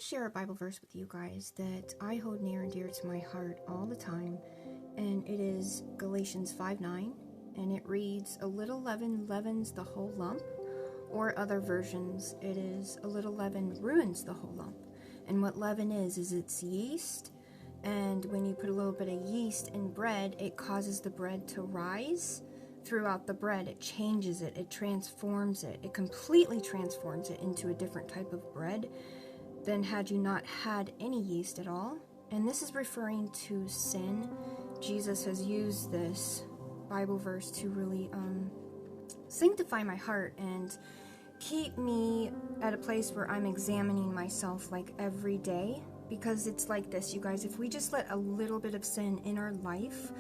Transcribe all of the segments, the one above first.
to share a Bible verse with you guys that I hold near and dear to my heart all the time, and it is Galatians 5:9, and it reads, "A little leaven leavens the whole lump," or other versions, it is, "A little leaven ruins the whole lump." And what leaven is it's yeast, and when you put a little bit of yeast in bread, it causes the bread to rise throughout the bread. It changes it, it transforms it, it completely transforms it into a different type of bread than had you not had any yeast at all. And this is referring to sin. Jesus has used this Bible verse to really sanctify my heart and keep me at a place where I'm examining myself like every day. Because it's like this, you guys, if we just let a little bit of sin in our life,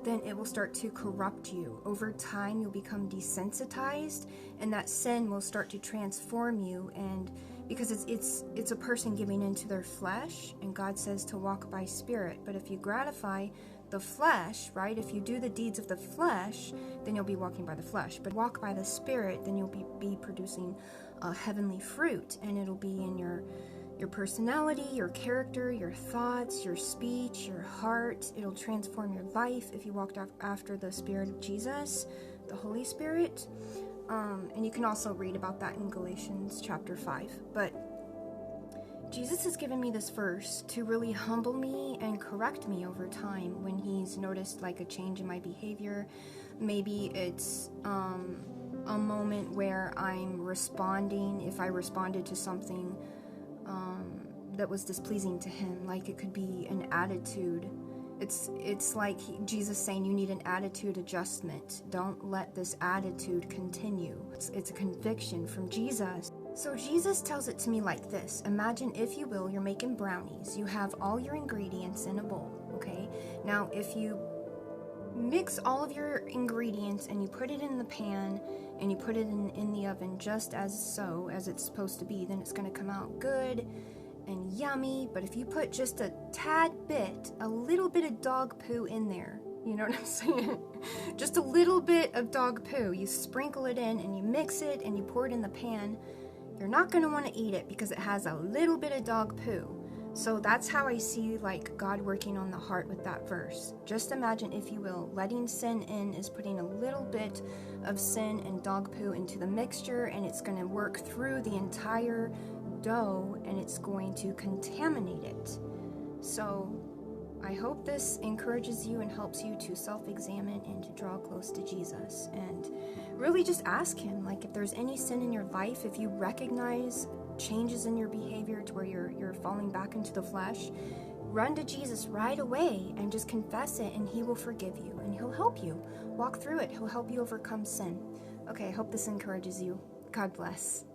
then it will start to corrupt you. Over time, you'll become desensitized, and that sin will start to transform you. And because it's a person giving into their flesh, and God says to walk by spirit. But if you gratify the flesh, right, if you do the deeds of the flesh, then you'll be walking by the flesh. But walk by the spirit, then you'll be producing heavenly fruit, and it'll be in your personality, your character, your thoughts, your speech, your heart. It'll transform your life if you walked after the Spirit of Jesus, the Holy Spirit. And you can also read about that in Galatians chapter 5. But Jesus has given me this verse to really humble me and correct me over time when he's noticed like a change in my behavior. Maybe it's a moment where I'm responding, if I responded to something that was displeasing to him. Like it could be an attitude. It's like Jesus saying you need an attitude adjustment. Don't let this attitude continue. It's a conviction from Jesus. So Jesus tells it to me like this. Imagine, if you will, you're making brownies. You have all your ingredients in a bowl, okay? Now, if you mix all of your ingredients and you put it in the pan and you put it in the oven just as it's supposed to be, then it's going to come out good and yummy. But if you put just a tad bit, a little bit of dog poo in there, you know what I'm saying? Just a little bit of dog poo, you sprinkle it in and you mix it and you pour it in the pan, you're not going to want to eat it because it has a little bit of dog poo. So that's how I see like God working on the heart with that verse. Just imagine, if you will, letting sin in is putting a little bit of sin and dog poo into the mixture, and it's going to work through the entire dough and it's going to contaminate it. So I hope this encourages you and helps you to self-examine and to draw close to Jesus, and really just ask him, like, if there's any sin in your life, if you recognize changes in your behavior to where you're falling back into the flesh, run to Jesus right away and just confess it, and he will forgive you and he'll help you walk through it. He'll help you overcome sin. Okay, I hope this encourages you. God bless.